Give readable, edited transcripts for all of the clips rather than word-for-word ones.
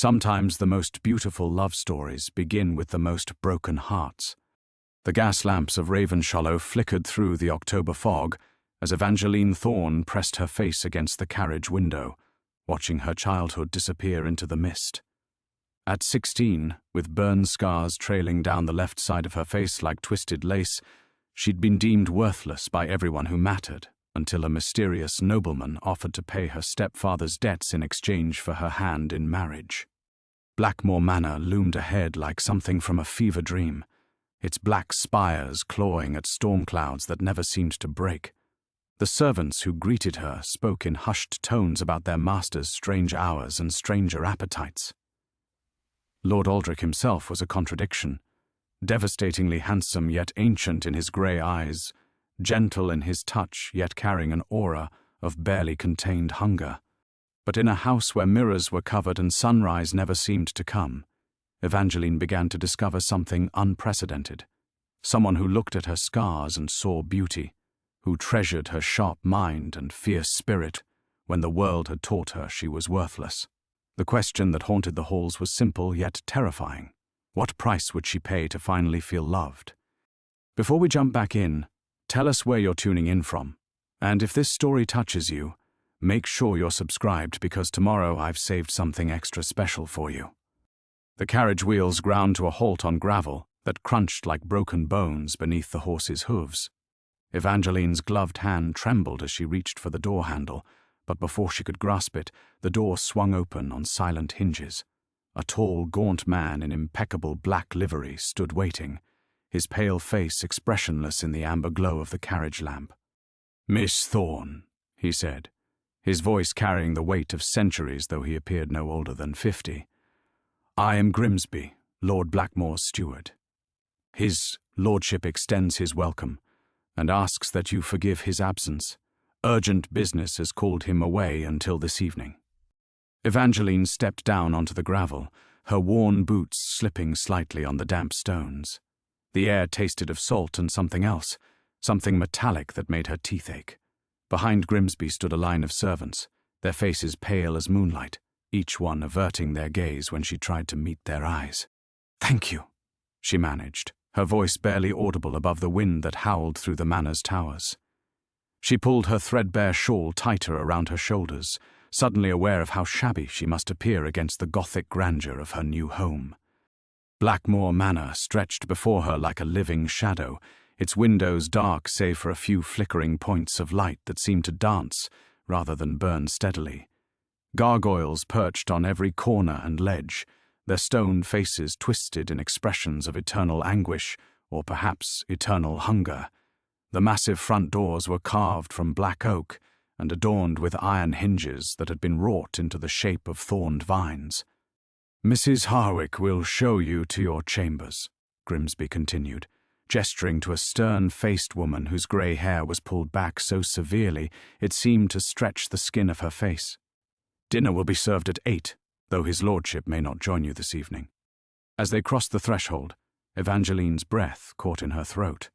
Sometimes the most beautiful love stories begin with the most broken hearts. The gas lamps of Ravenshollow flickered through the October fog as Evangeline Thorne pressed her face against the carriage window, watching her childhood disappear into the mist. At 16, with burn scars trailing down the left side of her face like twisted lace, she'd been deemed worthless by everyone who mattered, until a mysterious nobleman offered to pay her stepfather's debts in exchange for her hand in marriage. Blackmoor Manor loomed ahead like something from a fever dream, its black spires clawing at storm clouds that never seemed to break. The servants who greeted her spoke in hushed tones about their master's strange hours and stranger appetites. Lord Aldric himself was a contradiction, devastatingly handsome yet ancient in his grey eyes, gentle in his touch yet carrying an aura of barely contained hunger. But in a house where mirrors were covered and sunrise never seemed to come, Evangeline began to discover something unprecedented. Someone who looked at her scars and saw beauty, who treasured her sharp mind and fierce spirit when the world had taught her she was worthless. The question that haunted the halls was simple yet terrifying. What price would she pay to finally feel loved? Before we jump back in, tell us where you're tuning in from. And if this story touches you, make sure you're subscribed because tomorrow I've saved something extra special for you. The carriage wheels ground to a halt on gravel that crunched like broken bones beneath the horse's hooves. Evangeline's gloved hand trembled as she reached for the door handle, but before she could grasp it, the door swung open on silent hinges. A tall, gaunt man in impeccable black livery stood waiting, his pale face expressionless in the amber glow of the carriage lamp. "Miss Thorne," he said, his voice carrying the weight of centuries though he appeared no older than 50. "I am Grimsby, Lord Blackmoor's steward. His lordship extends his welcome and asks that you forgive his absence. Urgent business has called him away until this evening." Evangeline stepped down onto the gravel, her worn boots slipping slightly on the damp stones. The air tasted of salt and something else, something metallic that made her teeth ache. Behind Grimsby stood a line of servants, their faces pale as moonlight, each one averting their gaze when she tried to meet their eyes. "Thank you," she managed, her voice barely audible above the wind that howled through the manor's towers. She pulled her threadbare shawl tighter around her shoulders, suddenly aware of how shabby she must appear against the Gothic grandeur of her new home. Blackmoor Manor stretched before her like a living shadow, its windows dark save for a few flickering points of light that seemed to dance rather than burn steadily. Gargoyles perched on every corner and ledge, their stone faces twisted in expressions of eternal anguish or perhaps eternal hunger. The massive front doors were carved from black oak and adorned with iron hinges that had been wrought into the shape of thorned vines. "Mrs. Harwick will show you to your chambers," Grimsby continued, gesturing to a stern-faced woman whose grey hair was pulled back so severely it seemed to stretch the skin of her face. "Dinner will be served at 8, though his lordship may not join you this evening." As they crossed the threshold, Evangeline's breath caught in her throat.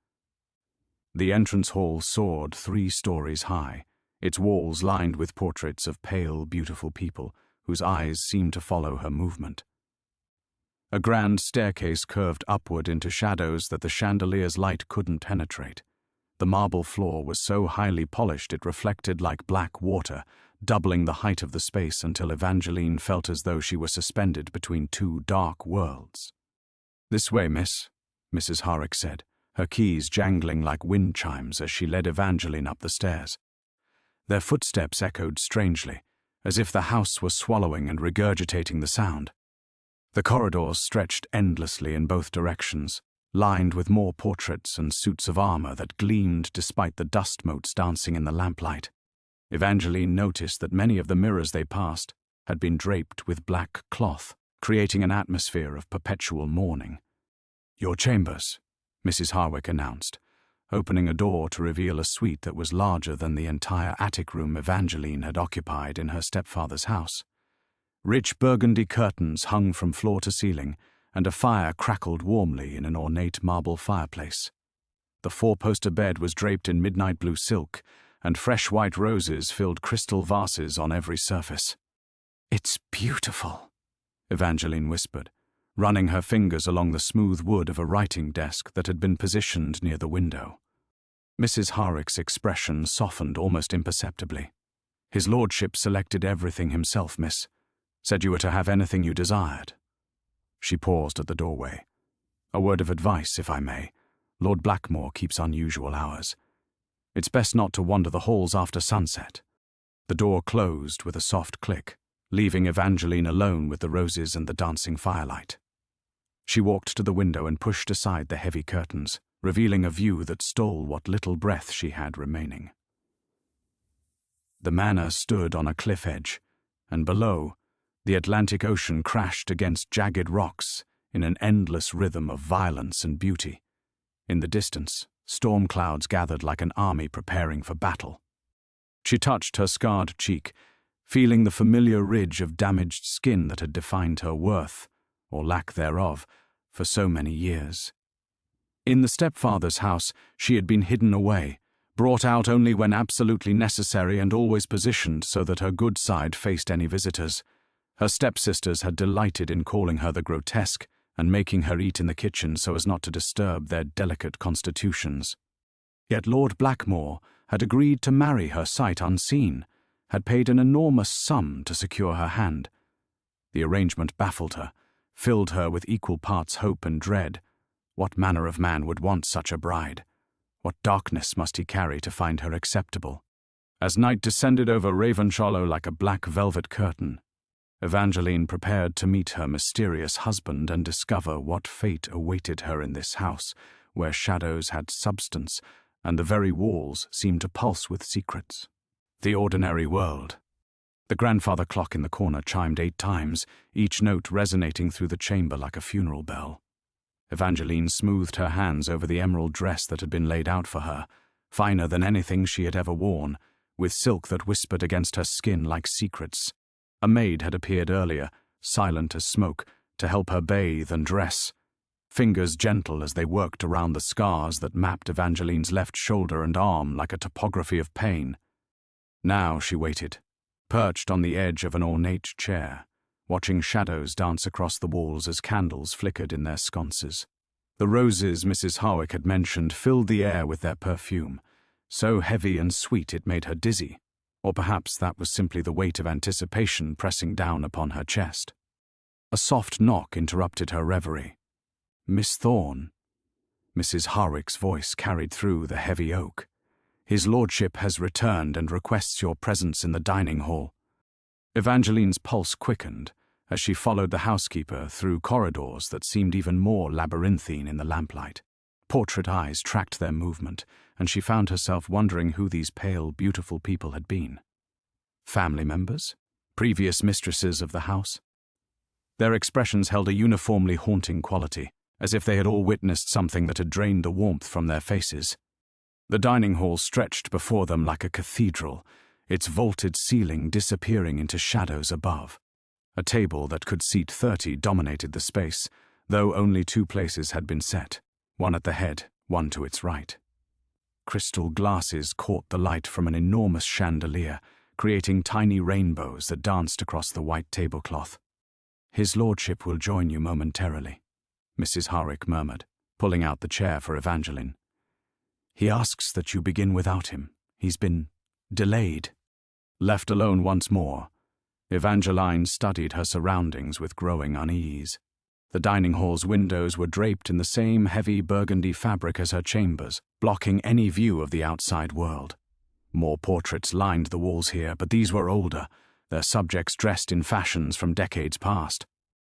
The entrance hall soared 3 stories high, its walls lined with portraits of pale, beautiful people whose eyes seemed to follow her movement. A grand staircase curved upward into shadows that the chandelier's light couldn't penetrate. The marble floor was so highly polished it reflected like black water, doubling the height of the space until Evangeline felt as though she were suspended between 2 dark worlds. "This way, miss," Mrs. Harwick said, her keys jangling like wind chimes as she led Evangeline up the stairs. Their footsteps echoed strangely, as if the house were swallowing and regurgitating the sound. The corridors stretched endlessly in both directions, lined with more portraits and suits of armor that gleamed despite the dust motes dancing in the lamplight. Evangeline noticed that many of the mirrors they passed had been draped with black cloth, creating an atmosphere of perpetual mourning. "Your chambers," Mrs. Harwick announced, opening a door to reveal a suite that was larger than the entire attic room Evangeline had occupied in her stepfather's house. Rich burgundy curtains hung from floor to ceiling, and a fire crackled warmly in an ornate marble fireplace. The 4-poster bed was draped in midnight blue silk, and fresh white roses filled crystal vases on every surface. "It's beautiful," Evangeline whispered, running her fingers along the smooth wood of a writing desk that had been positioned near the window. Mrs. Harwick's expression softened almost imperceptibly. "His lordship selected everything himself, miss. Said you were to have anything you desired." She paused at the doorway. "A word of advice, if I may. Lord Blackmoor keeps unusual hours. It's best not to wander the halls after sunset." The door closed with a soft click, leaving Evangeline alone with the roses and the dancing firelight. She walked to the window and pushed aside the heavy curtains, revealing a view that stole what little breath she had remaining. The manor stood on a cliff edge, and below, the Atlantic Ocean crashed against jagged rocks in an endless rhythm of violence and beauty. In the distance, storm clouds gathered like an army preparing for battle. She touched her scarred cheek, feeling the familiar ridge of damaged skin that had defined her worth, or lack thereof, for so many years. In the stepfather's house, she had been hidden away, brought out only when absolutely necessary and always positioned so that her good side faced any visitors. Her stepsisters had delighted in calling her the grotesque and making her eat in the kitchen so as not to disturb their delicate constitutions. Yet Lord Blackmoor had agreed to marry her sight unseen, had paid an enormous sum to secure her hand. The arrangement baffled her, filled her with equal parts hope and dread. What manner of man would want such a bride? What darkness must he carry to find her acceptable? As night descended over Ravenshollow like a black velvet curtain, Evangeline prepared to meet her mysterious husband and discover what fate awaited her in this house, where shadows had substance and the very walls seemed to pulse with secrets. The ordinary world. The grandfather clock in the corner chimed 8 times, each note resonating through the chamber like a funeral bell. Evangeline smoothed her hands over the emerald dress that had been laid out for her, finer than anything she had ever worn, with silk that whispered against her skin like secrets. A maid had appeared earlier, silent as smoke, to help her bathe and dress, fingers gentle as they worked around the scars that mapped Evangeline's left shoulder and arm like a topography of pain. Now she waited, perched on the edge of an ornate chair, watching shadows dance across the walls as candles flickered in their sconces. The roses Mrs. Harwick had mentioned filled the air with their perfume, so heavy and sweet it made her dizzy, or perhaps that was simply the weight of anticipation pressing down upon her chest. A soft knock interrupted her reverie. "Miss Thorne." Mrs. Harwick's voice carried through the heavy oak. "His lordship has returned and requests your presence in the dining hall." Evangeline's pulse quickened as she followed the housekeeper through corridors that seemed even more labyrinthine in the lamplight. Portrait eyes tracked their movement, and she found herself wondering who these pale, beautiful people had been. Family members? Previous mistresses of the house? Their expressions held a uniformly haunting quality, as if they had all witnessed something that had drained the warmth from their faces. The dining hall stretched before them like a cathedral, its vaulted ceiling disappearing into shadows above. A table that could seat 30 dominated the space, though only 2 places had been set, one at the head, one to its right. Crystal glasses caught the light from an enormous chandelier, creating tiny rainbows that danced across the white tablecloth. "His lordship will join you momentarily," Mrs. Harwick murmured, pulling out the chair for Evangeline. "He asks that you begin without him. He's been delayed." Left alone once more, Evangeline studied her surroundings with growing unease. The dining hall's windows were draped in the same heavy burgundy fabric as her chambers, blocking any view of the outside world. More portraits lined the walls here, but these were older, their subjects dressed in fashions from decades past.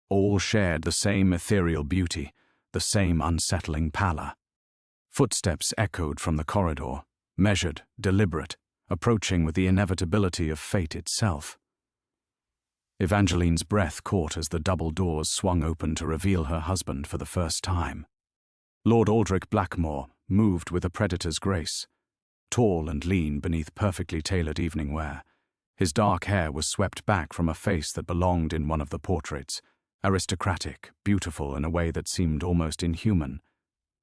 All shared the same ethereal beauty, the same unsettling pallor. Footsteps echoed from the corridor, measured, deliberate, approaching with the inevitability of fate itself. Evangeline's breath caught as the double doors swung open to reveal her husband for the first time. Lord Aldric Blackmoor moved with a predator's grace, tall and lean beneath perfectly tailored evening wear. His dark hair was swept back from a face that belonged in one of the portraits, aristocratic, beautiful in a way that seemed almost inhuman.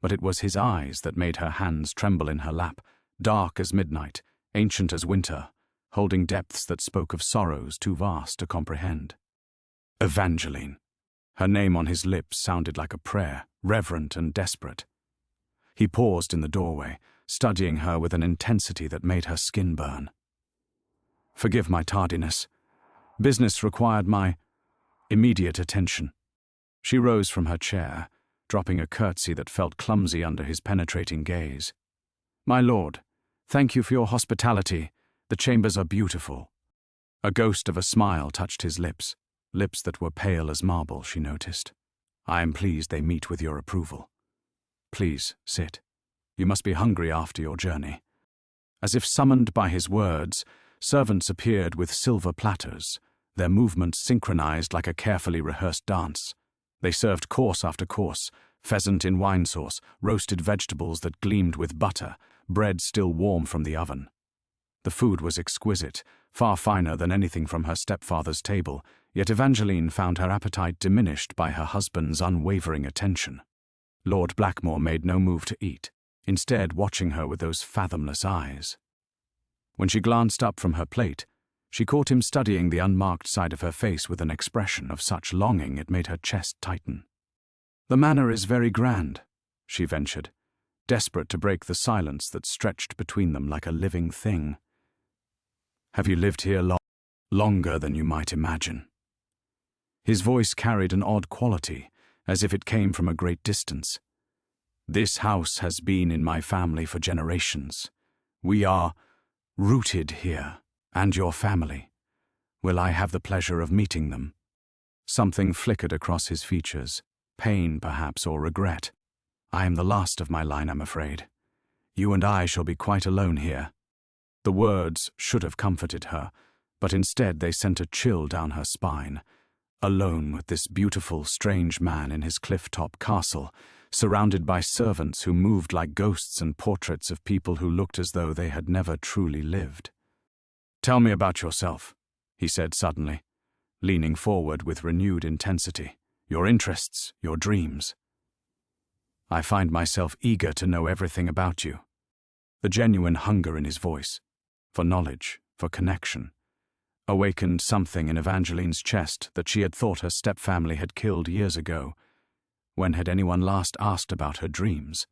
But it was his eyes that made her hands tremble in her lap, dark as midnight, ancient as winter, holding depths that spoke of sorrows too vast to comprehend. "Evangeline," Her name on his lips sounded like a prayer, reverent and desperate. He paused in the doorway, studying her with an intensity that made her skin burn. "Forgive my tardiness. Business required my immediate attention." She rose from her chair, dropping a curtsy that felt clumsy under his penetrating gaze. "My lord, thank you for your hospitality. The chambers are beautiful." A ghost of a smile touched his lips, lips that were pale as marble, she noticed. "I am pleased they meet with your approval. Please, sit. You must be hungry after your journey." As if summoned by his words, servants appeared with silver platters, their movements synchronized like a carefully rehearsed dance. They served course after course, pheasant in wine sauce, roasted vegetables that gleamed with butter, bread still warm from the oven. The food was exquisite, far finer than anything from her stepfather's table, yet Evangeline found her appetite diminished by her husband's unwavering attention. Lord Blackmoor made no move to eat, instead watching her with those fathomless eyes. When she glanced up from her plate, she caught him studying the unmarked side of her face with an expression of such longing it made her chest tighten. "The manor is very grand," she ventured, desperate to break the silence that stretched between them like a living thing. "Have you lived here longer than you might imagine?" His voice carried an odd quality, as if it came from a great distance. "This house has been in my family for generations. We are rooted here, and your family. Will I have the pleasure of meeting them?" Something flickered across his features, pain perhaps, or regret. "I am the last of my line, I'm afraid. You and I shall be quite alone here." The words should have comforted her, but instead they sent a chill down her spine. Alone with this beautiful, strange man in his cliff-top castle, surrounded by servants who moved like ghosts and portraits of people who looked as though they had never truly lived. "Tell me about yourself," he said suddenly, leaning forward with renewed intensity. "Your interests, your dreams." "I find myself eager to know everything about you." The genuine hunger in his voice, for knowledge, for connection, awakened something in Evangeline's chest that she had thought her stepfamily had killed years ago. When had anyone last asked about her dreams?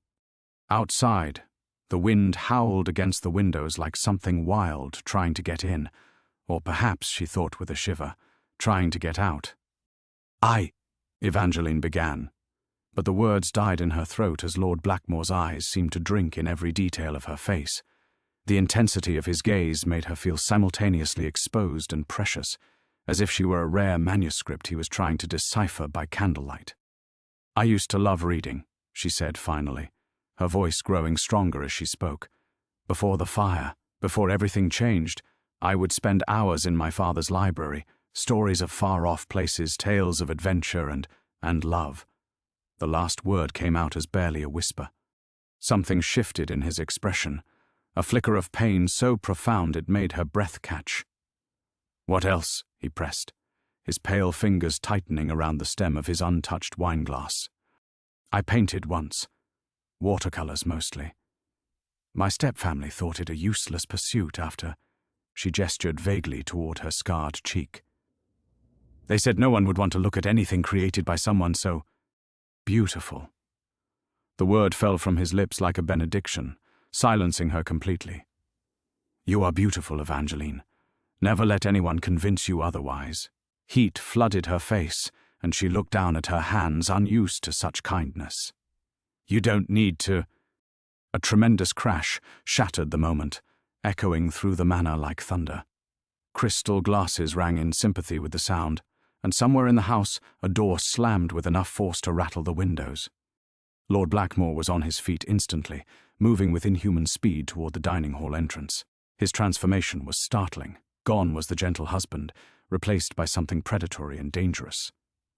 Outside, the wind howled against the windows like something wild trying to get in, or perhaps, she thought with a shiver, trying to get out. Evangeline began, but the words died in her throat as Lord Blackmoor's eyes seemed to drink in every detail of her face. The intensity of his gaze made her feel simultaneously exposed and precious, as if she were a rare manuscript he was trying to decipher by candlelight. "I used to love reading," she said finally, her voice growing stronger as she spoke. "Before the fire, before everything changed, I would spend hours in my father's library, stories of far-off places, tales of adventure and love." The last word came out as barely a whisper. Something shifted in his expression, a flicker of pain so profound it made her breath catch. "What else?" he pressed, his pale fingers tightening around the stem of his untouched wineglass. "I painted once. Watercolors mostly. My stepfamily thought it a useless pursuit after—" She gestured vaguely toward her scarred cheek. "They said no one would want to look at anything created by someone so beautiful." The word fell from his lips like a benediction, silencing her completely. "You are beautiful, Evangeline. Never let anyone convince you otherwise." Heat flooded her face, and she looked down at her hands, unused to such kindness. "You don't need to—" A tremendous crash shattered the moment, echoing through the manor like thunder. Crystal glasses rang in sympathy with the sound, and somewhere in the house a door slammed with enough force to rattle the windows. Lord Blackmoor was on his feet instantly, moving with inhuman speed toward the dining hall entrance. His transformation was startling. Gone was the gentle husband, replaced by something predatory and dangerous.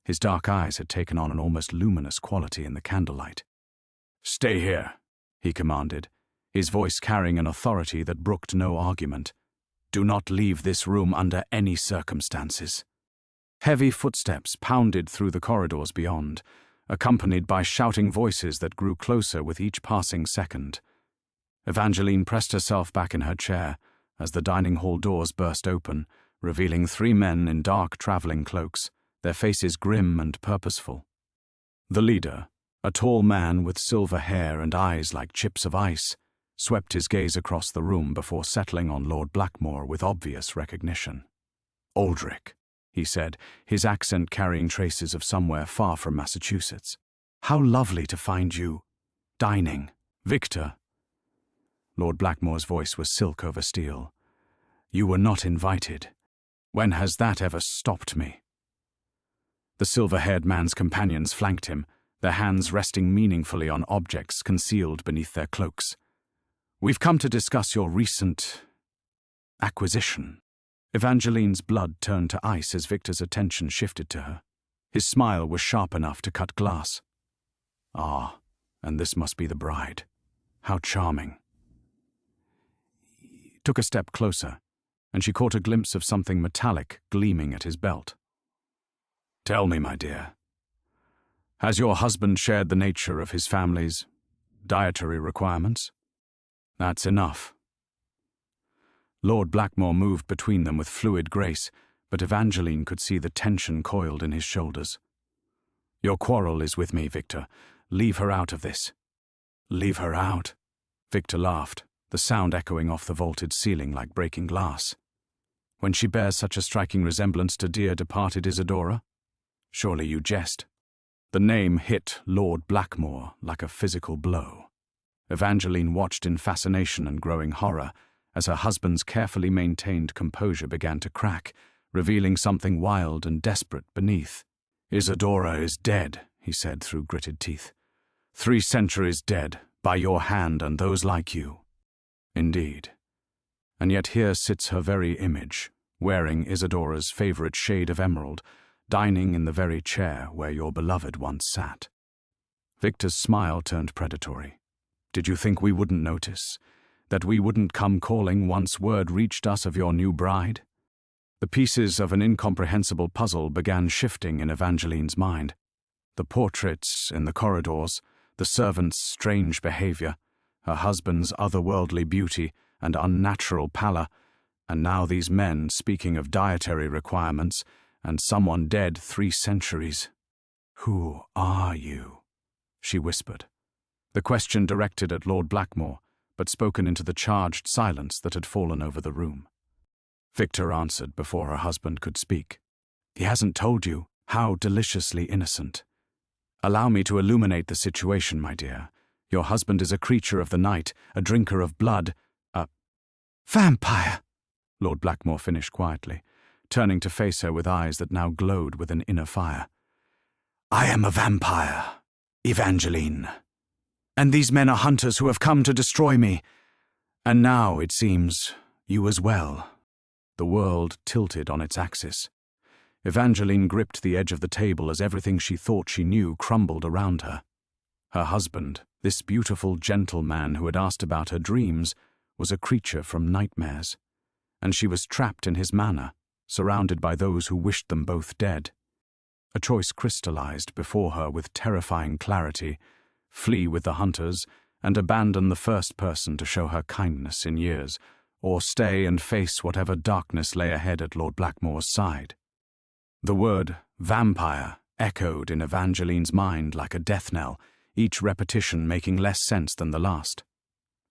His dark eyes had taken on an almost luminous quality in the candlelight. "Stay here," he commanded, his voice carrying an authority that brooked no argument. "Do not leave this room under any circumstances." Heavy footsteps pounded through the corridors beyond, accompanied by shouting voices that grew closer with each passing second. Evangeline pressed herself back in her chair as the dining hall doors burst open, revealing 3 men in dark traveling cloaks, their faces grim and purposeful. The leader, a tall man with silver hair and eyes like chips of ice, swept his gaze across the room before settling on Lord Blackmoor with obvious recognition. "Aldric," he said, his accent carrying traces of somewhere far from Massachusetts. "How lovely to find you dining. Victor." Lord Blackmoor's voice was silk over steel. "You were not invited. When has that ever stopped me?" The silver-haired man's companions flanked him, their hands resting meaningfully on objects concealed beneath their cloaks. "We've come to discuss your recent acquisition." Evangeline's blood turned to ice as Victor's attention shifted to her. His smile was sharp enough to cut glass. "Ah, and this must be the bride. How charming." He took a step closer, and she caught a glimpse of something metallic gleaming at his belt. "Tell me, my dear, has your husband shared the nature of his family's dietary requirements?" "That's enough." Lord Blackmoor moved between them with fluid grace, but Evangeline could see the tension coiled in his shoulders. "Your quarrel is with me, Victor. Leave her out of this." "Leave her out?" Victor laughed, the sound echoing off the vaulted ceiling like breaking glass. "When she bears such a striking resemblance to dear departed Isadora? Surely you jest." The name hit Lord Blackmoor like a physical blow. Evangeline watched in fascination and growing horror as her husband's carefully maintained composure began to crack, revealing something wild and desperate beneath. "Isadora is dead," he said through gritted teeth. 3 centuries dead, by your hand and those like you." "Indeed. And yet here sits her very image, wearing Isadora's favorite shade of emerald, dining in the very chair where your beloved once sat." Victor's smile turned predatory. "Did you think we wouldn't notice? That we wouldn't come calling once word reached us of your new bride?" The pieces of an incomprehensible puzzle began shifting in Evangeline's mind. The portraits in the corridors, the servant's strange behavior, her husband's otherworldly beauty and unnatural pallor, and now these men speaking of dietary requirements and someone dead 3 centuries. "Who are you?" she whispered. The question directed at Lord Blackmoor, but spoken into the charged silence that had fallen over the room. Victor answered before her husband could speak. "He hasn't told you. How deliciously innocent. Allow me to illuminate the situation, my dear. Your husband is a creature of the night, a drinker of blood, a vampire," Lord Blackmoor finished quietly, turning to face her with eyes that now glowed with an inner fire. "I am a vampire, Evangeline. And these men are hunters who have come to destroy me. And now, it seems, you as well." The world tilted on its axis. Evangeline gripped the edge of the table as everything she thought she knew crumbled around her. Her husband, this beautiful, gentle man who had asked about her dreams, was a creature from nightmares, and she was trapped in his manor, surrounded by those who wished them both dead. A choice crystallized before her with terrifying clarity: flee with the hunters and abandon the first person to show her kindness in years, or stay and face whatever darkness lay ahead at Lord Blackmoor's side. The word vampire echoed in Evangeline's mind like a death knell, each repetition making less sense than the last.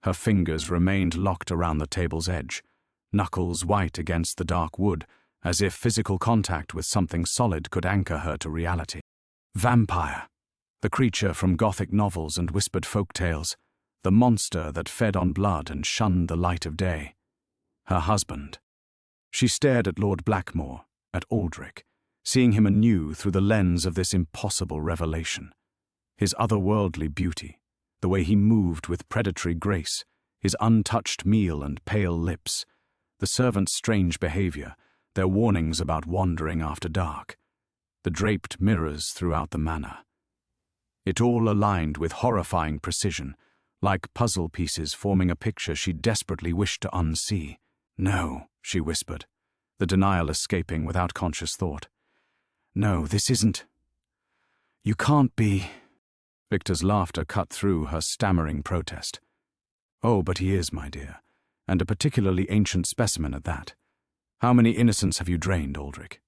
Her fingers remained locked around the table's edge, knuckles white against the dark wood, as if physical contact with something solid could anchor her to reality. Vampire, the creature from Gothic novels and whispered folk tales, the monster that fed on blood and shunned the light of day. Her husband. She stared at Lord Blackmoor, at Aldric, seeing him anew through the lens of this impossible revelation. His otherworldly beauty, the way he moved with predatory grace, his untouched meal and pale lips, the servants' strange behavior, their warnings about wandering after dark, the draped mirrors throughout the manor. It all aligned with horrifying precision, like puzzle pieces forming a picture she desperately wished to unsee. "No," she whispered, the denial escaping without conscious thought. "No, this isn't. You can't be." Victor's laughter cut through her stammering protest. "Oh, but he is, my dear, and a particularly ancient specimen at that. How many innocents have you drained, Aldric?"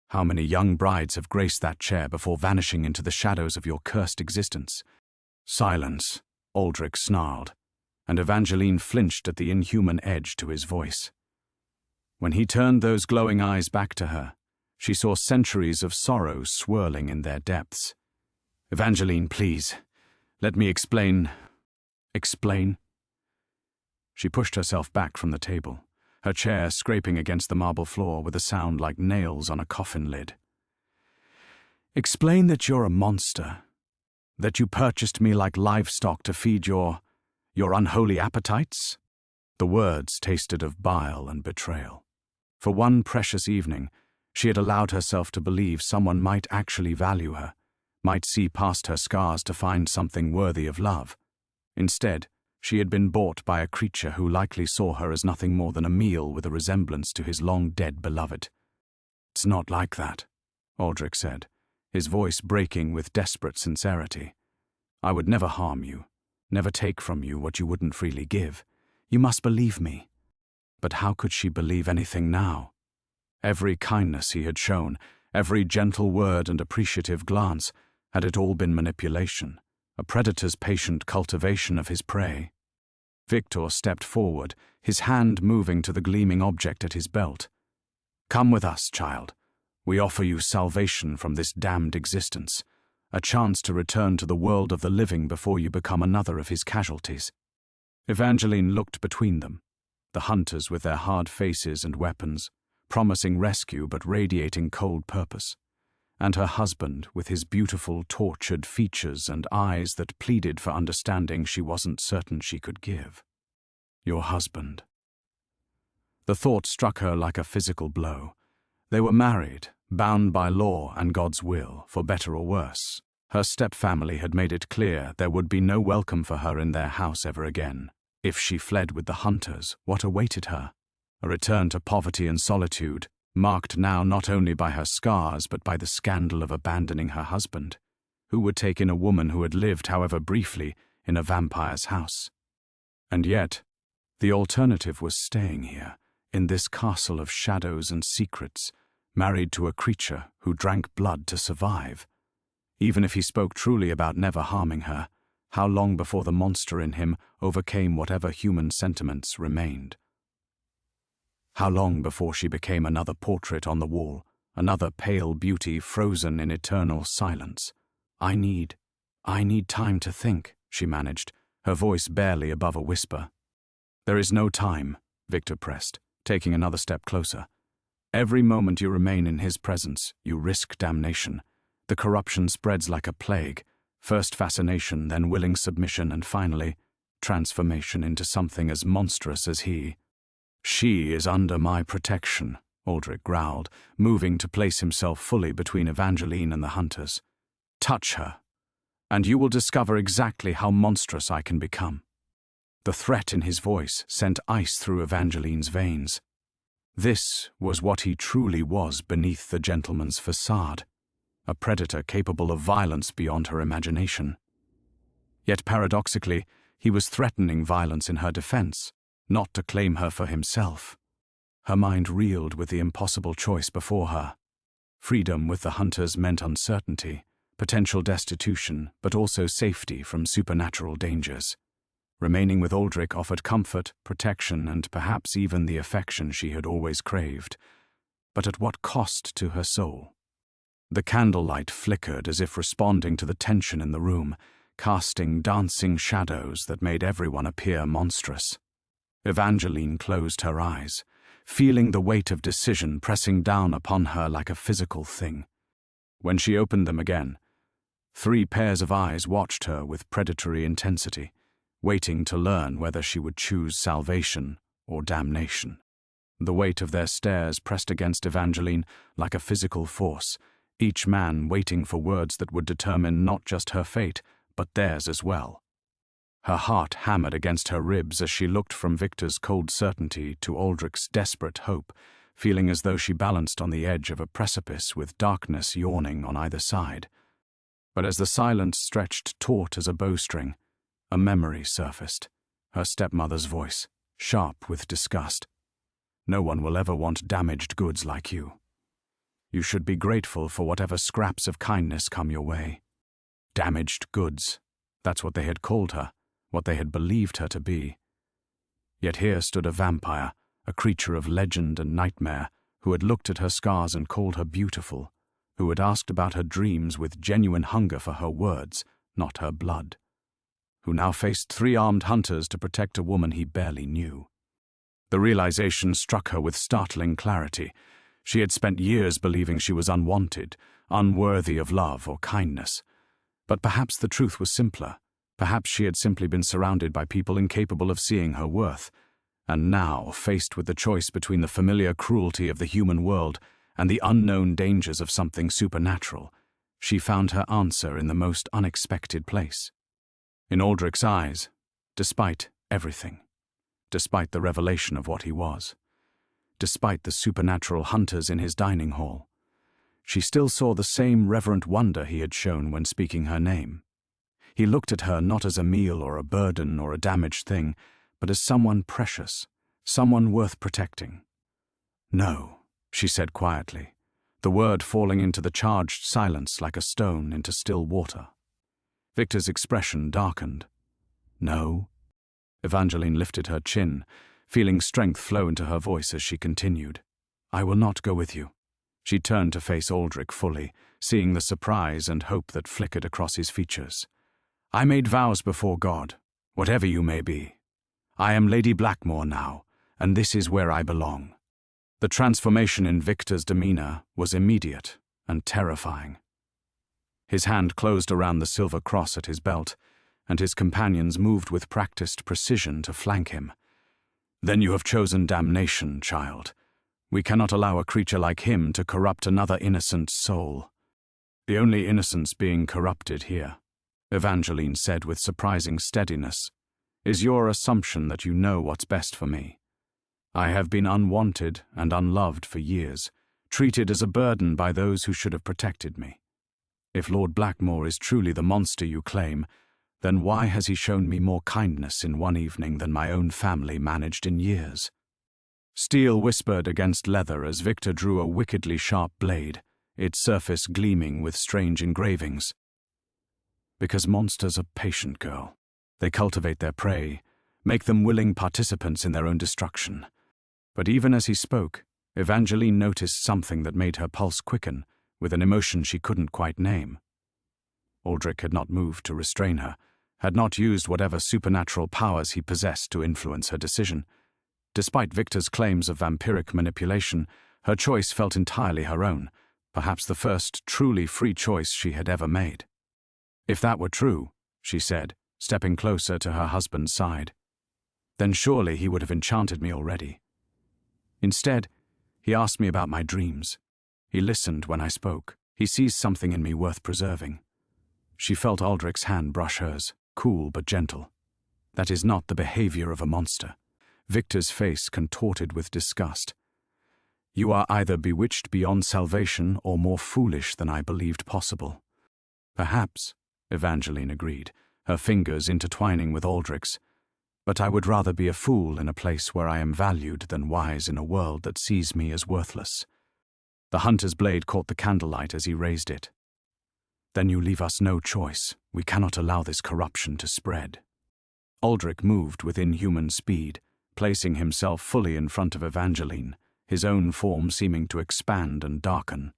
How many young brides have graced that chair before vanishing into the shadows of your cursed existence? Silence, Aldric snarled, and Evangeline flinched at the inhuman edge to his voice. When he turned those glowing eyes back to her, she saw centuries of sorrow swirling in their depths. Evangeline, please, let me explain. Explain? She pushed herself back from the table, her chair scraping against the marble floor with a sound like nails on a coffin lid. Explain that you're a monster, that you purchased me like livestock to feed your unholy appetites? The words tasted of bile and betrayal. For one precious evening, she had allowed herself to believe someone might actually value her, might see past her scars to find something worthy of love. Instead, she had been bought by a creature who likely saw her as nothing more than a meal with a resemblance to his long-dead beloved. It's not like that, Aldric said, his voice breaking with desperate sincerity. I would never harm you, never take from you what you wouldn't freely give. You must believe me. But how could she believe anything now? Every kindness he had shown, every gentle word and appreciative glance, had it all been manipulation, a predator's patient cultivation of his prey? Victor stepped forward, his hand moving to the gleaming object at his belt. Come with us, child. We offer you salvation from this damned existence, a chance to return to the world of the living before you become another of his casualties. Evangeline looked between them, the hunters with their hard faces and weapons, promising rescue but radiating cold purpose, and her husband with his beautiful, tortured features and eyes that pleaded for understanding she wasn't certain she could give. Your husband. The thought struck her like a physical blow. They were married, bound by law and God's will, for better or worse. Her stepfamily had made it clear there would be no welcome for her in their house ever again. If she fled with the hunters, what awaited her? A return to poverty and solitude, marked now not only by her scars but by the scandal of abandoning her husband. Who would take in a woman who had lived, however briefly, in a vampire's house? And yet, the alternative was staying here, in this castle of shadows and secrets, married to a creature who drank blood to survive. Even if he spoke truly about never harming her, how long before the monster in him overcame whatever human sentiments remained? How long before she became another portrait on the wall, another pale beauty frozen in eternal silence? I need time to think, she managed, her voice barely above a whisper. There is no time, Victor pressed, taking another step closer. Every moment you remain in his presence, you risk damnation. The corruption spreads like a plague, first fascination, then willing submission, and finally, transformation into something as monstrous as he. She is under my protection, Aldric growled, moving to place himself fully between Evangeline and the hunters. Touch her, and you will discover exactly how monstrous I can become. The threat in his voice sent ice through Evangeline's veins. This was what he truly was beneath the gentleman's facade, a predator capable of violence beyond her imagination. Yet paradoxically, he was threatening violence in her defense, not to claim her for himself. Her mind reeled with the impossible choice before her. Freedom with the hunters meant uncertainty, potential destitution, but also safety from supernatural dangers. Remaining with Aldric offered comfort, protection, and perhaps even the affection she had always craved. But at what cost to her soul? The candlelight flickered as if responding to the tension in the room, casting dancing shadows that made everyone appear monstrous. Evangeline closed her eyes, feeling the weight of decision pressing down upon her like a physical thing. When she opened them again, 3 pairs of eyes watched her with predatory intensity, waiting to learn whether she would choose salvation or damnation. The weight of their stares pressed against Evangeline like a physical force, each man waiting for words that would determine not just her fate, but theirs as well. Her heart hammered against her ribs as she looked from Victor's cold certainty to Aldric's desperate hope, feeling as though she balanced on the edge of a precipice with darkness yawning on either side. But as the silence stretched taut as a bowstring, a memory surfaced, her stepmother's voice, sharp with disgust. No one will ever want damaged goods like you. You should be grateful for whatever scraps of kindness come your way. Damaged goods. That's what they had called her, what they had believed her to be. Yet here stood a vampire, a creature of legend and nightmare, who had looked at her scars and called her beautiful, who had asked about her dreams with genuine hunger for her words, not her blood, who now faced 3 armed hunters to protect a woman he barely knew. The realization struck her with startling clarity. She had spent years believing she was unwanted, unworthy of love or kindness. But perhaps the truth was simpler. Perhaps she had simply been surrounded by people incapable of seeing her worth. And now, faced with the choice between the familiar cruelty of the human world and the unknown dangers of something supernatural, she found her answer in the most unexpected place. In Aldric's eyes, despite everything, despite the revelation of what he was, despite the supernatural hunters in his dining hall, she still saw the same reverent wonder he had shown when speaking her name. He looked at her not as a meal or a burden or a damaged thing, but as someone precious, someone worth protecting. "No," she said quietly, the word falling into the charged silence like a stone into still water. Victor's expression darkened. "No?" Evangeline lifted her chin, feeling strength flow into her voice as she continued. "I will not go with you." She turned to face Aldric fully, seeing the surprise and hope that flickered across his features. "I made vows before God, whatever you may be. I am Lady Blackmoor now, and this is where I belong." The transformation in Victor's demeanor was immediate and terrifying. His hand closed around the silver cross at his belt, and his companions moved with practiced precision to flank him. "Then you have chosen damnation, child. We cannot allow a creature like him to corrupt another innocent soul." "The only innocence being corrupted here," Evangeline said with surprising steadiness, "is your assumption that you know what's best for me. I have been unwanted and unloved for years, treated as a burden by those who should have protected me. If Lord Blackmoor is truly the monster you claim, then why has he shown me more kindness in one evening than my own family managed in years?" Steel whispered against leather as Victor drew a wickedly sharp blade, its surface gleaming with strange engravings. "Because monsters are patient, girl. They cultivate their prey, make them willing participants in their own destruction." But even as he spoke, Evangeline noticed something that made her pulse quicken, with an emotion she couldn't quite name. Aldric had not moved to restrain her, had not used whatever supernatural powers he possessed to influence her decision. Despite Victor's claims of vampiric manipulation, her choice felt entirely her own, perhaps the first truly free choice she had ever made. "If that were true," she said, stepping closer to her husband's side, "then surely he would have enchanted me already. Instead, he asked me about my dreams. He listened when I spoke. He sees something in me worth preserving." She felt Aldric's hand brush hers, cool but gentle. "That is not the behavior of a monster." Victor's face contorted with disgust. "You are either bewitched beyond salvation or more foolish than I believed possible." "Perhaps," Evangeline agreed, her fingers intertwining with Aldric's, "but I would rather be a fool in a place where I am valued than wise in a world that sees me as worthless." The hunter's blade caught the candlelight as he raised it. "Then you leave us no choice. We cannot allow this corruption to spread." Aldric moved with inhuman speed, placing himself fully in front of Evangeline, his own form seeming to expand and darken.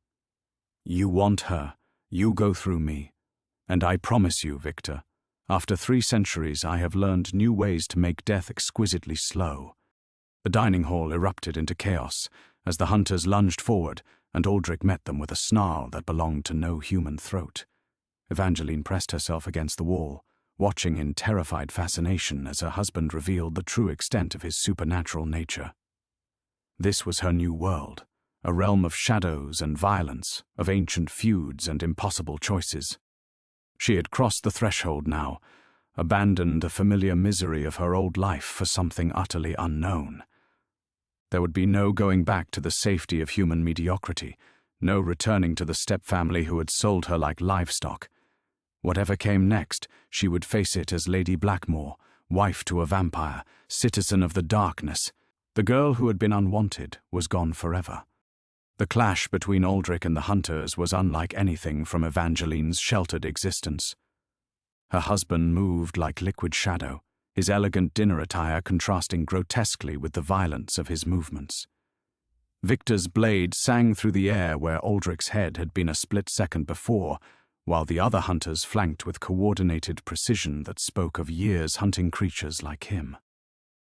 "You want her, you go through me. And I promise you, Victor, after 3 centuries I have learned new ways to make death exquisitely slow." The dining hall erupted into chaos as the hunters lunged forward, and Aldric met them with a snarl that belonged to no human throat. Evangeline pressed herself against the wall, watching in terrified fascination as her husband revealed the true extent of his supernatural nature. This was her new world, a realm of shadows and violence, of ancient feuds and impossible choices. She had crossed the threshold now, abandoned the familiar misery of her old life for something utterly unknown. There would be no going back to the safety of human mediocrity, no returning to the stepfamily who had sold her like livestock. Whatever came next, she would face it as Lady Blackmoor, wife to a vampire, citizen of the darkness. The girl who had been unwanted was gone forever. The clash between Aldric and the hunters was unlike anything from Evangeline's sheltered existence. Her husband moved like liquid shadow, his elegant dinner attire contrasting grotesquely with the violence of his movements. Victor's blade sang through the air where Aldric's head had been a split second before, while the other hunters flanked with coordinated precision that spoke of years hunting creatures like him.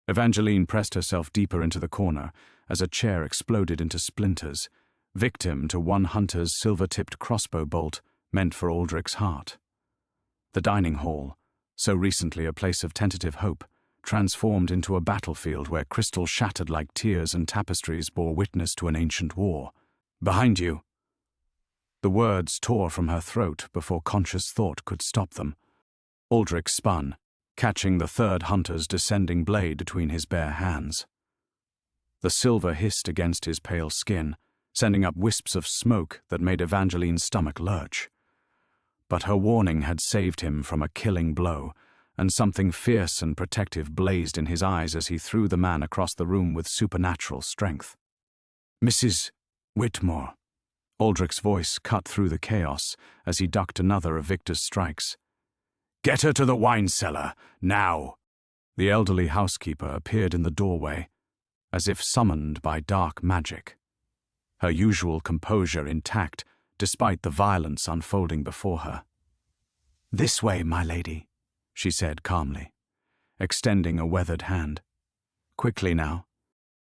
Evangeline pressed herself deeper into the corner as a chair exploded into splinters, victim to one hunter's silver-tipped crossbow bolt meant for Aldric's heart. The dining hall, so recently a place of tentative hope, transformed into a battlefield where crystal shattered like tears and tapestries bore witness to an ancient war. "Behind you!" The words tore from her throat before conscious thought could stop them. Aldric spun, catching the third hunter's descending blade between his bare hands. The silver hissed against his pale skin, sending up wisps of smoke that made Evangeline's stomach lurch. But her warning had saved him from a killing blow, and something fierce and protective blazed in his eyes as he threw the man across the room with supernatural strength. "Mrs. Whitmore." Aldric's voice cut through the chaos as he ducked another of Victor's strikes. "Get her to the wine cellar, now!" The elderly housekeeper appeared in the doorway, as if summoned by dark magic. Her usual composure intact, despite the violence unfolding before her. "This way, my lady," she said calmly, extending a weathered hand. "Quickly now."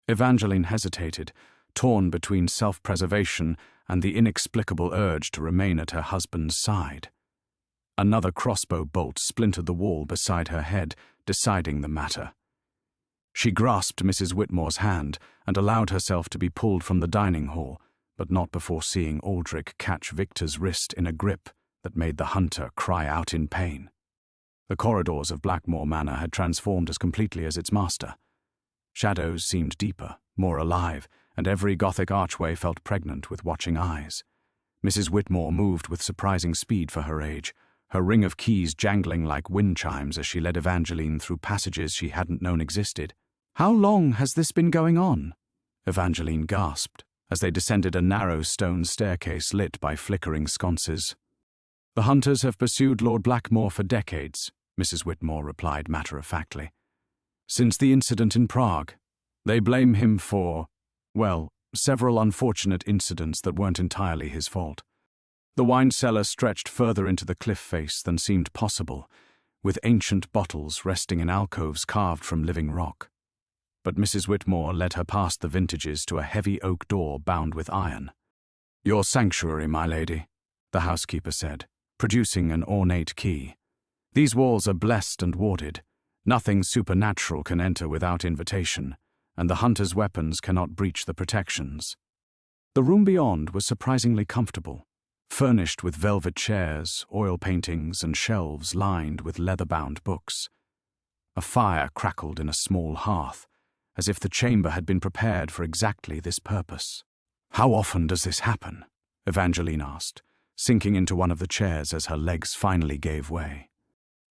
Evangeline hesitated, torn between self-preservation and the inexplicable urge to remain at her husband's side. Another crossbow bolt splintered the wall beside her head, deciding the matter. She grasped Mrs. Whitmore's hand and allowed herself to be pulled from the dining hall, but not before seeing Aldric catch Victor's wrist in a grip that made the hunter cry out in pain. The corridors of Blackmoor Manor had transformed as completely as its master. Shadows seemed deeper, more alive, and every Gothic archway felt pregnant with watching eyes. Mrs. Whitmore moved with surprising speed for her age, her ring of keys jangling like wind chimes as she led Evangeline through passages she hadn't known existed. "How long has this been going on?" Evangeline gasped as they descended a narrow stone staircase lit by flickering sconces. "The hunters have pursued Lord Blackmoor for decades," Mrs. Whitmore replied matter-of-factly. "Since the incident in Prague. They blame him for, well, several unfortunate incidents that weren't entirely his fault. The wine cellar stretched further into the cliff face than seemed possible, with ancient bottles resting in alcoves carved from living rock. But Mrs. Whitmore led her past the vintages to a heavy oak door bound with iron. "Your sanctuary, my lady," the housekeeper said, producing an ornate key. "These walls are blessed and warded. Nothing supernatural can enter without invitation, and the hunter's weapons cannot breach the protections." The room beyond was surprisingly comfortable, furnished with velvet chairs, oil paintings, and shelves lined with leather-bound books. A fire crackled in a small hearth, as if the chamber had been prepared for exactly this purpose. "How often does this happen?" Evangeline asked, sinking into one of the chairs as her legs finally gave way.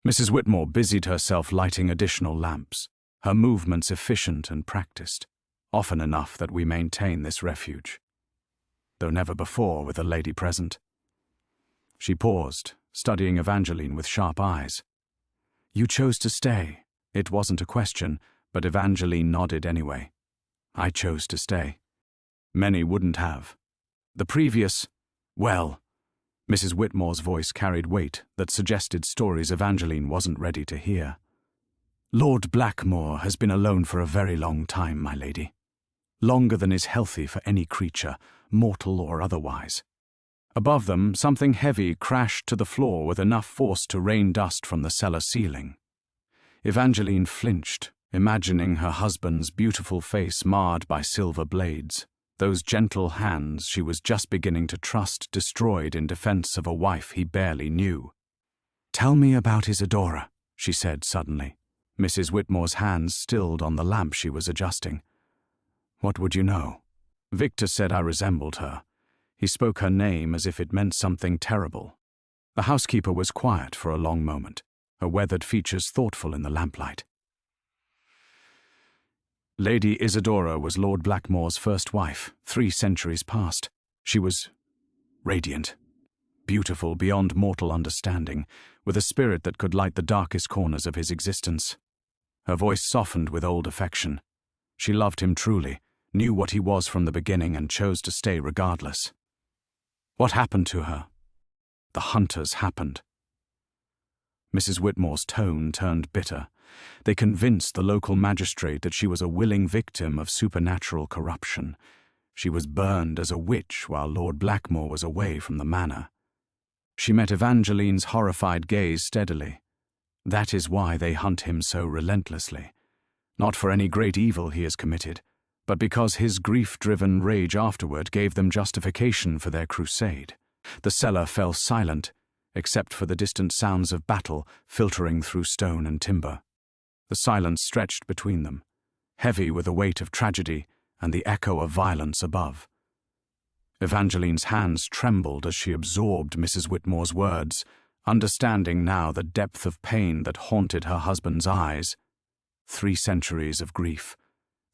Mrs. Whitmore busied herself lighting additional lamps, her movements efficient and practiced, often enough that we maintain this refuge. Though never before with a lady present. She paused, studying Evangeline with sharp eyes. "You chose to stay." It wasn't a question, but Evangeline nodded anyway. "I chose to stay. Many wouldn't have. The previous, well," Mrs. Whitmore's voice carried weight that suggested stories Evangeline wasn't ready to hear. "Lord Blackmoor has been alone for a very long time, my lady. Longer than is healthy for any creature, mortal or otherwise." Above them, something heavy crashed to the floor with enough force to rain dust from the cellar ceiling. Evangeline flinched, imagining her husband's beautiful face marred by silver blades, those gentle hands she was just beginning to trust destroyed in defense of a wife he barely knew. "Tell me about Isadora," she said suddenly. Mrs. Whitmore's hands stilled on the lamp she was adjusting. "What would you know?" "Victor said I resembled her. He spoke her name as if it meant something terrible." The housekeeper was quiet for a long moment, her weathered features thoughtful in the lamplight. Lady Isadora was Lord Blackmoor's first wife, 3 centuries past. She was radiant, beautiful beyond mortal understanding, with a spirit that could light the darkest corners of his existence. Her voice softened with old affection. She loved him truly, knew what he was from the beginning, and chose to stay regardless. What happened to her? The hunters happened. Mrs. Whitmore's tone turned bitter. They convinced the local magistrate that she was a willing victim of supernatural corruption. She was burned as a witch while Lord Blackmoor was away from the manor. She met Evangeline's horrified gaze steadily. That is why they hunt him so relentlessly. Not for any great evil he has committed, but because his grief-driven rage afterward gave them justification for their crusade. The cellar fell silent, except for the distant sounds of battle filtering through stone and timber. The silence stretched between them, heavy with the weight of tragedy and the echo of violence above. Evangeline's hands trembled as she absorbed Mrs. Whitmore's words, understanding now the depth of pain that haunted her husband's eyes. 3 centuries of grief,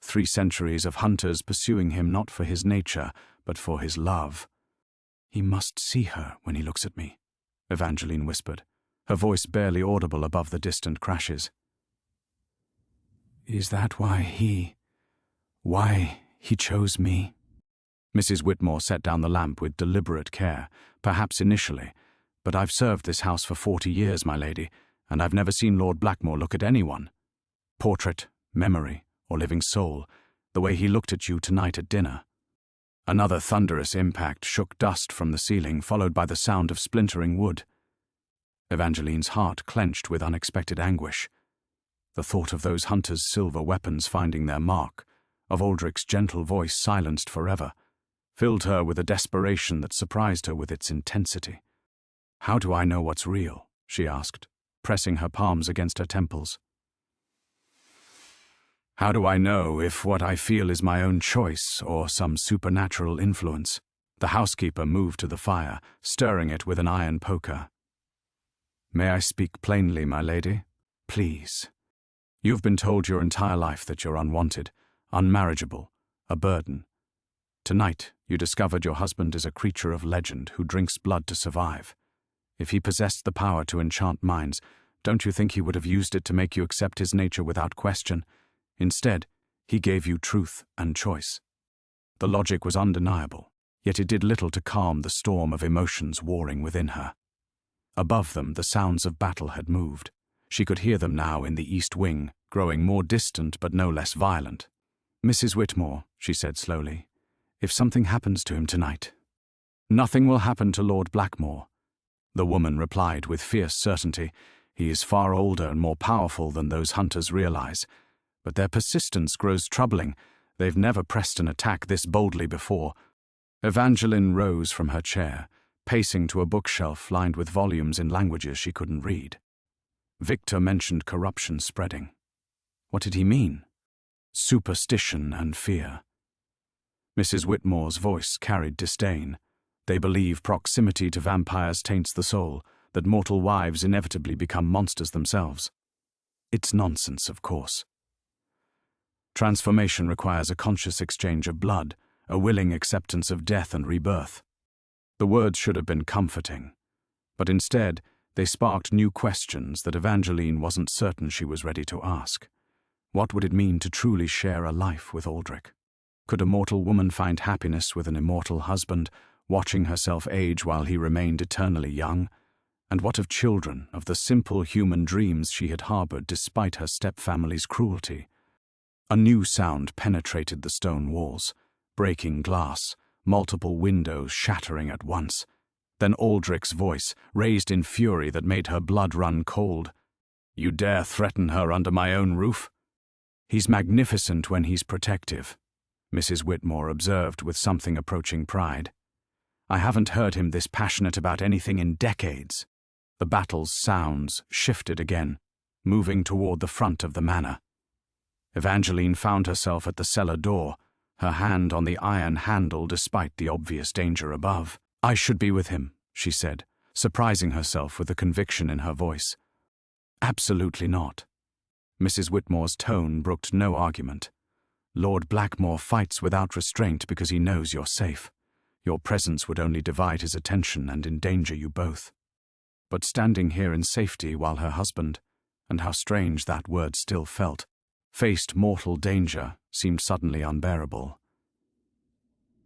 3 centuries of hunters pursuing him not for his nature, but for his love. "He must see her when he looks at me," Evangeline whispered, her voice barely audible above the distant crashes. "Is that why he chose me?" Mrs. Whitmore set down the lamp with deliberate care, perhaps initially, "But I've served this house for 40 years, my lady, and I've never seen Lord Blackmoor look at anyone. Portrait, memory, or living soul, the way he looked at you tonight at dinner." Another thunderous impact shook dust from the ceiling, followed by the sound of splintering wood. Evangeline's heart clenched with unexpected anguish. The thought of those hunters' silver weapons finding their mark, of Aldric's gentle voice silenced forever, filled her with a desperation that surprised her with its intensity. "How do I know what's real?" she asked, pressing her palms against her temples. "How do I know if what I feel is my own choice or some supernatural influence?" The housekeeper moved to the fire, stirring it with an iron poker. "May I speak plainly, my lady? Please. You've been told your entire life that you're unwanted, unmarriageable, a burden. Tonight, you discovered your husband is a creature of legend who drinks blood to survive. If he possessed the power to enchant minds, don't you think he would have used it to make you accept his nature without question? Instead, he gave you truth and choice." The logic was undeniable, yet it did little to calm the storm of emotions warring within her. Above them, the sounds of battle had moved. She could hear them now in the east wing, growing more distant but no less violent. "Mrs. Whitmore," she said slowly, "if something happens to him tonight—" "Nothing will happen to Lord Blackmoor," the woman replied with fierce certainty. "He is far older and more powerful than those hunters realize. But their persistence grows troubling. They've never pressed an attack this boldly before." Evangeline rose from her chair, pacing to a bookshelf lined with volumes in languages she couldn't read. Victor mentioned corruption spreading. What did he mean? Superstition and fear. Mrs. Whitmore's voice carried disdain. "They believe proximity to vampires taints the soul, that mortal wives inevitably become monsters themselves. It's nonsense, of course. Transformation requires a conscious exchange of blood, a willing acceptance of death and rebirth." The words should have been comforting, but instead they sparked new questions that Evangeline wasn't certain she was ready to ask. What would it mean to truly share a life with Aldric? Could a mortal woman find happiness with an immortal husband, watching herself age while he remained eternally young? And what of children, of the simple human dreams she had harbored despite her stepfamily's cruelty? A new sound penetrated the stone walls, breaking glass, multiple windows shattering at once. Then Aldric's voice, raised in fury that made her blood run cold. "You dare threaten her under my own roof?" "He's magnificent when he's protective," Mrs. Whitmore observed with something approaching pride. "I haven't heard him this passionate about anything in decades." The battle's sounds shifted again, moving toward the front of the manor. Evangeline found herself at the cellar door, her hand on the iron handle despite the obvious danger above. "I should be with him," she said, surprising herself with the conviction in her voice. "Absolutely not." Mrs. Whitmore's tone brooked no argument. Lord Blackmoor fights without restraint because he knows you're safe. Your presence would only divide his attention and endanger you both. But standing here in safety while her husband, and how strange that word still felt, faced mortal danger, seemed suddenly unbearable.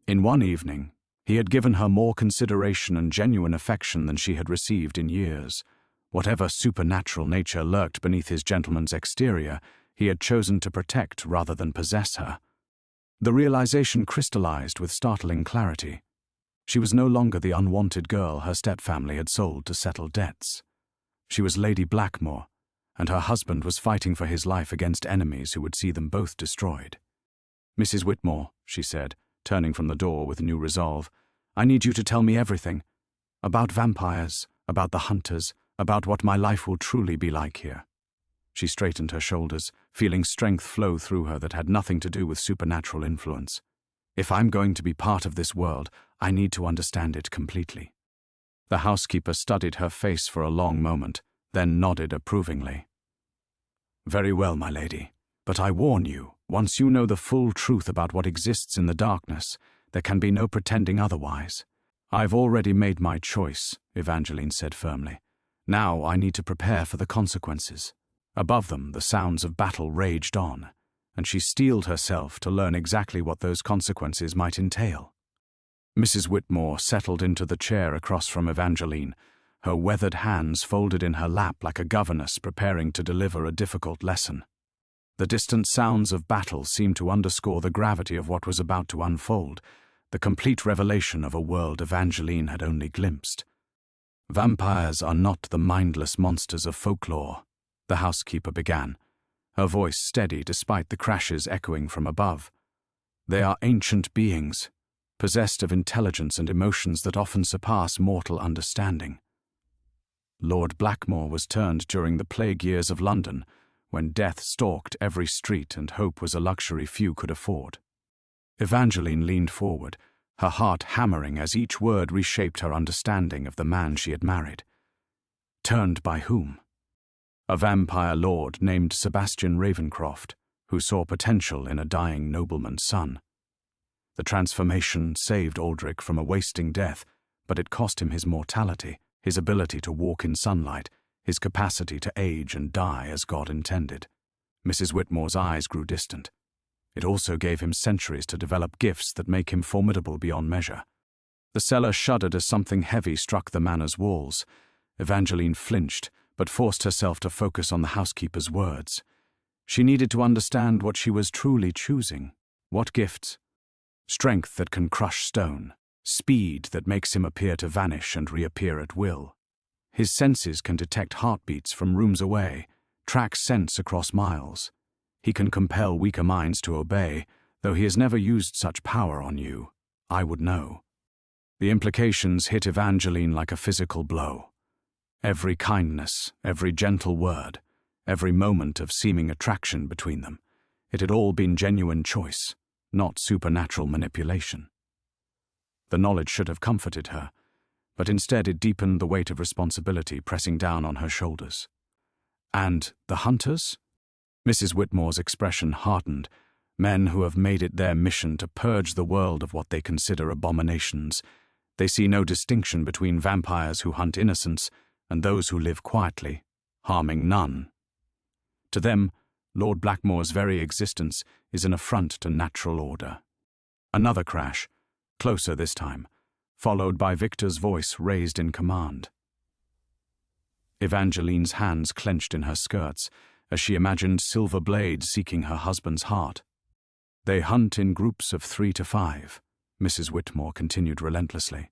In one evening, he had given her more consideration and genuine affection than she had received in years. Whatever supernatural nature lurked beneath his gentleman's exterior, he had chosen to protect rather than possess her. The realization crystallized with startling clarity. She was no longer the unwanted girl her stepfamily had sold to settle debts. She was Lady Blackmoor, and her husband was fighting for his life against enemies who would see them both destroyed. "Mrs. Whitmore," she said, turning from the door with new resolve, "I need you to tell me everything. About vampires, about the hunters, about what my life will truly be like here." She straightened her shoulders, feeling strength flow through her that had nothing to do with supernatural influence. "If I'm going to be part of this world, I need to understand it completely." The housekeeper studied her face for a long moment, then nodded approvingly. "Very well, my lady, but I warn you, once you know the full truth about what exists in the darkness, there can be no pretending otherwise." "I've already made my choice," Evangeline said firmly. "Now I need to prepare for the consequences." Above them, the sounds of battle raged on, and she steeled herself to learn exactly what those consequences might entail. Mrs. Whitmore settled into the chair across from Evangeline, her weathered hands folded in her lap like a governess preparing to deliver a difficult lesson. The distant sounds of battle seemed to underscore the gravity of what was about to unfold, the complete revelation of a world Evangeline had only glimpsed. "Vampires are not the mindless monsters of folklore," the housekeeper began, her voice steady despite the crashes echoing from above. "They are ancient beings, possessed of intelligence and emotions that often surpass mortal understanding. Lord Blackmoor was turned during the plague years of London, when death stalked every street and hope was a luxury few could afford." Evangeline leaned forward, her heart hammering as each word reshaped her understanding of the man she had married. Turned by whom? A vampire lord named Sebastian Ravenscroft, who saw potential in a dying nobleman's son. The transformation saved Aldric from a wasting death, but it cost him his mortality, his ability to walk in sunlight, his capacity to age and die as God intended. Mrs. Whitmore's eyes grew distant. It also gave him centuries to develop gifts that make him formidable beyond measure. The cellar shuddered as something heavy struck the manor's walls. Evangeline flinched, but forced herself to focus on the housekeeper's words. She needed to understand what she was truly choosing. What gifts? Strength that can crush stone, speed that makes him appear to vanish and reappear at will. His senses can detect heartbeats from rooms away, track scents across miles. He can compel weaker minds to obey, though he has never used such power on you. I would know. The implications hit Evangeline like a physical blow. Every kindness, every gentle word, every moment of seeming attraction between them, it had all been genuine choice, not supernatural manipulation. The knowledge should have comforted her, but instead it deepened the weight of responsibility pressing down on her shoulders. "And the hunters?" Mrs. Whitmore's expression hardened. "Men who have made it their mission to purge the world of what they consider abominations. They see no distinction between vampires who hunt innocents and those who live quietly, harming none. To them, Lord Blackmoor's very existence is an affront to natural order." Another crash, closer this time, followed by Victor's voice raised in command. Evangeline's hands clenched in her skirts as she imagined silver blades seeking her husband's heart. "They hunt in groups of 3 to 5, Mrs. Whitmore continued relentlessly.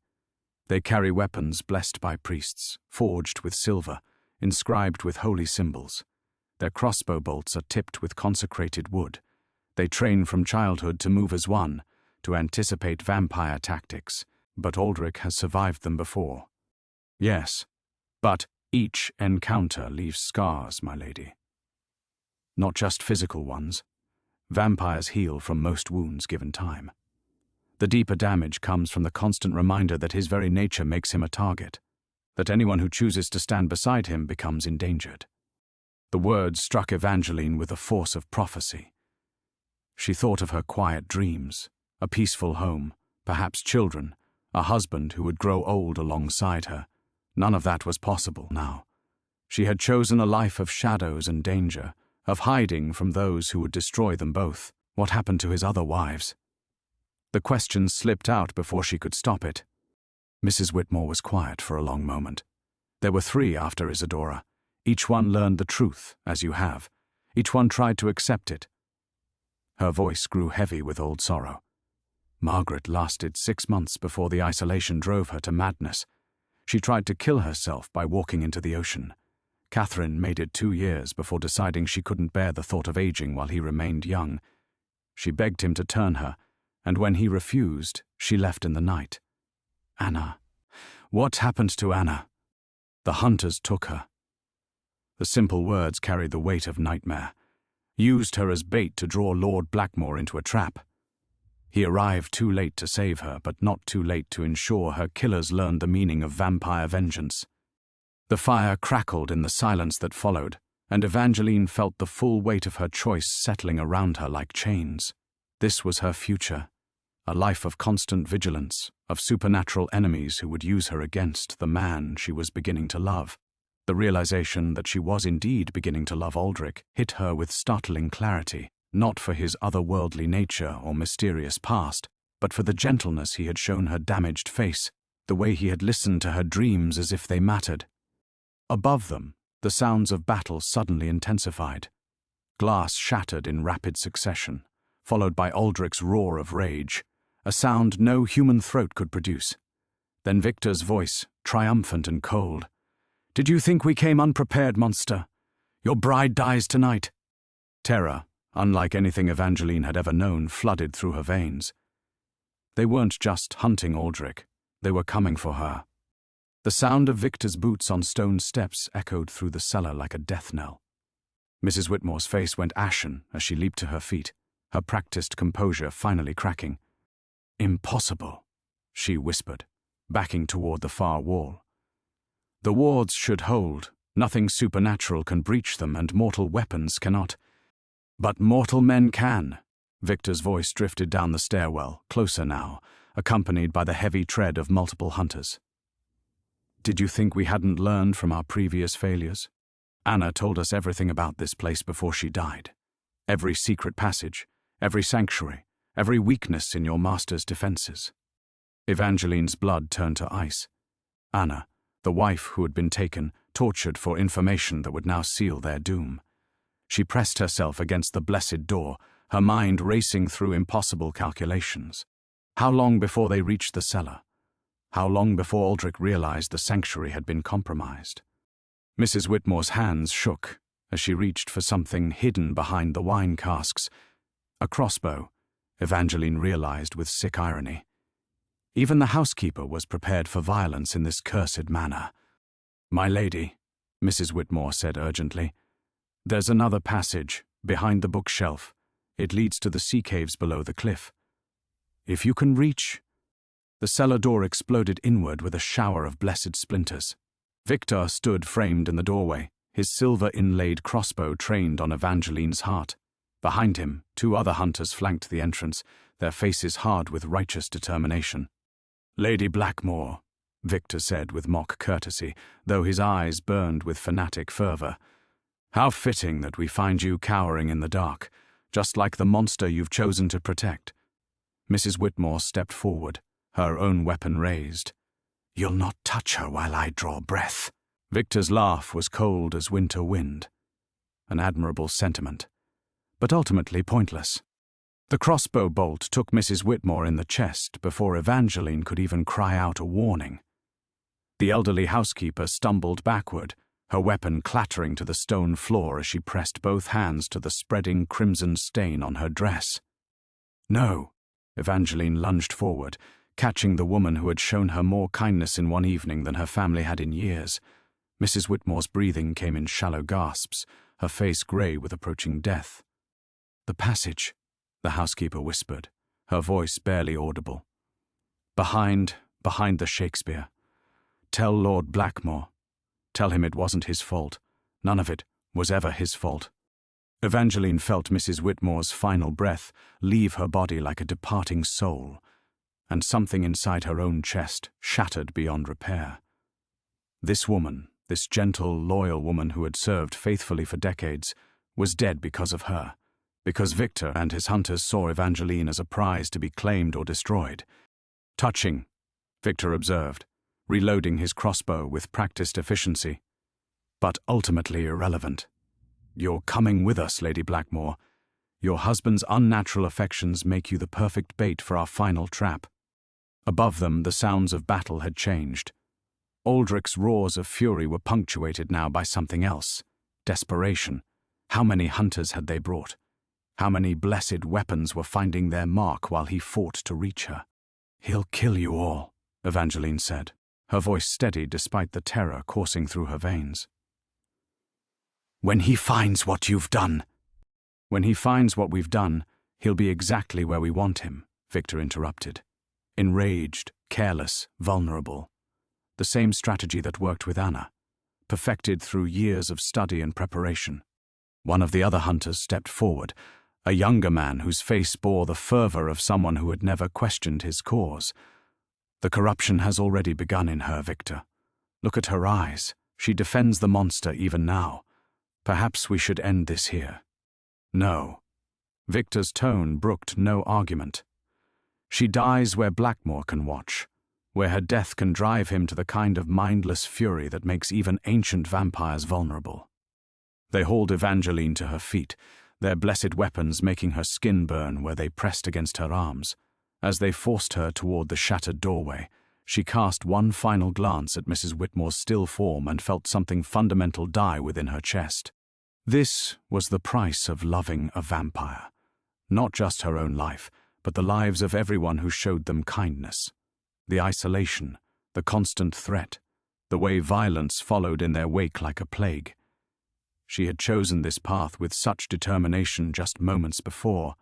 "They carry weapons blessed by priests, forged with silver, inscribed with holy symbols. Their crossbow bolts are tipped with consecrated wood. They train from childhood to move as one, to anticipate vampire tactics, but Aldric has survived them before." "Yes, but each encounter leaves scars, my lady. Not just physical ones. Vampires heal from most wounds given time. The deeper damage comes from the constant reminder that his very nature makes him a target, that anyone who chooses to stand beside him becomes endangered." The words struck Evangeline with the force of prophecy. She thought of her quiet dreams, a peaceful home, perhaps children, a husband who would grow old alongside her. None of that was possible now. She had chosen a life of shadows and danger, of hiding from those who would destroy them both. What happened to his other wives? The question slipped out before she could stop it. Mrs. Whitmore was quiet for a long moment. There were 3 after Isadora. Each one learned the truth, as you have. Each one tried to accept it. Her voice grew heavy with old sorrow. Margaret lasted 6 months before the isolation drove her to madness. She tried to kill herself by walking into the ocean. Catherine made it 2 years before deciding she couldn't bear the thought of aging while he remained young. She begged him to turn her, and when he refused, she left in the night. Anna. What happened to Anna? The hunters took her. The simple words carried the weight of nightmare. Used her as bait to draw Lord Blackmoor into a trap. He arrived too late to save her, but not too late to ensure her killers learned the meaning of vampire vengeance. The fire crackled in the silence that followed, and Evangeline felt the full weight of her choice settling around her like chains. This was her future, a life of constant vigilance, of supernatural enemies who would use her against the man she was beginning to love. The realization that she was indeed beginning to love Aldric hit her with startling clarity, not for his otherworldly nature or mysterious past, but for the gentleness he had shown her damaged face, the way he had listened to her dreams as if they mattered. Above them, the sounds of battle suddenly intensified. Glass shattered in rapid succession, followed by Aldric's roar of rage, a sound no human throat could produce. Then Victor's voice, triumphant and cold. "Did you think we came unprepared, monster? Your bride dies tonight." Terror, unlike anything Evangeline had ever known, flooded through her veins. They weren't just hunting Aldric, they were coming for her. The sound of Victor's boots on stone steps echoed through the cellar like a death knell. Mrs. Whitmore's face went ashen as she leaped to her feet, her practiced composure finally cracking. "Impossible," she whispered, backing toward the far wall. "The wards should hold. Nothing supernatural can breach them, and mortal weapons cannot." "But mortal men can." Victor's voice drifted down the stairwell, closer now, accompanied by the heavy tread of multiple hunters. "Did you think we hadn't learned from our previous failures? Anna told us everything about this place before she died. Every secret passage, every sanctuary, every weakness in your master's defenses." Evangeline's blood turned to ice. Anna, the wife who had been taken, tortured for information that would now seal their doom. She pressed herself against the blessed door, her mind racing through impossible calculations. How long before they reached the cellar? How long before Aldric realized the sanctuary had been compromised? Mrs. Whitmore's hands shook as she reached for something hidden behind the wine casks. A crossbow, Evangeline realized with sick irony. Even the housekeeper was prepared for violence in this cursed manner. "My lady," Mrs. Whitmore said urgently, "there's another passage, behind the bookshelf. It leads to the sea caves below the cliff. If you can reach—" The cellar door exploded inward with a shower of blessed splinters. Victor stood framed in the doorway, his silver-inlaid crossbow trained on Evangeline's heart. Behind him, 2 other hunters flanked the entrance, their faces hard with righteous determination. "Lady Blackmoor," Victor said with mock courtesy, though his eyes burned with fanatic fervor. "How fitting that we find you cowering in the dark, just like the monster you've chosen to protect." Mrs. Whitmore stepped forward, her own weapon raised. "You'll not touch her while I draw breath." Victor's laugh was cold as winter wind. An admirable sentiment, but ultimately pointless. The crossbow bolt took Mrs. Whitmore in the chest before Evangeline could even cry out a warning. The elderly housekeeper stumbled backward, her weapon clattering to the stone floor as she pressed both hands to the spreading crimson stain on her dress. "No," Evangeline lunged forward, catching the woman who had shown her more kindness in one evening than her family had in years. Mrs. Whitmore's breathing came in shallow gasps, her face grey with approaching death. "The passage," the housekeeper whispered, her voice barely audible. Behind the Shakespeare. Tell Lord Blackmoor. Tell him it wasn't his fault. None of it was ever his fault." Evangeline felt Mrs. Whitmore's final breath leave her body like a departing soul, and something inside her own chest shattered beyond repair. This woman, this gentle, loyal woman who had served faithfully for decades, was dead because of her, because Victor and his hunters saw Evangeline as a prize to be claimed or destroyed. Touching, Victor observed, reloading his crossbow with practiced efficiency, but ultimately irrelevant. "You're coming with us, Lady Blackmoor. Your husband's unnatural affections make you the perfect bait for our final trap." Above them, the sounds of battle had changed. Aldric's roars of fury were punctuated now by something else: desperation. How many hunters had they brought? How many blessed weapons were finding their mark while he fought to reach her? "He'll kill you all," Evangeline said, her voice steady despite the terror coursing through her veins. "When he finds what you've done." "When he finds what we've done, he'll be exactly where we want him," Victor interrupted. Enraged, careless, vulnerable. The same strategy that worked with Anna, perfected through years of study and preparation. One of the other hunters stepped forward, a younger man whose face bore the fervor of someone who had never questioned his cause. "The corruption has already begun in her, Victor. Look at her eyes. She defends the monster even now. Perhaps we should end this here." "No." Victor's tone brooked no argument. "She dies where Blackmoor can watch, where her death can drive him to the kind of mindless fury that makes even ancient vampires vulnerable." They hauled Evangeline to her feet, their blessed weapons making her skin burn where they pressed against her arms. As they forced her toward the shattered doorway, she cast one final glance at Mrs. Whitmore's still form and felt something fundamental die within her chest. This was the price of loving a vampire. Not just her own life, but the lives of everyone who showed them kindness. The isolation, the constant threat, the way violence followed in their wake like a plague. She had chosen this path with such determination just moments before,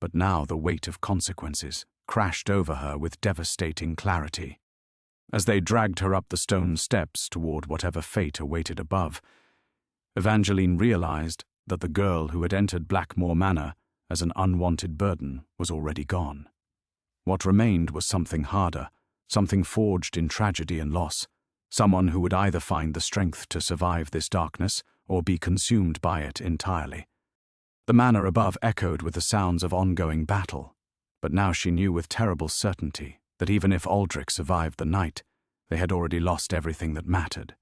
but now the weight of consequences crashed over her with devastating clarity. As they dragged her up the stone steps toward whatever fate awaited above, Evangeline realized that the girl who had entered Blackmoor Manor as an unwanted burden was already gone. What remained was something harder, something forged in tragedy and loss, someone who would either find the strength to survive this darkness or be consumed by it entirely. The manor above echoed with the sounds of ongoing battle, but now she knew with terrible certainty that even if Aldric survived the night, they had already lost everything that mattered.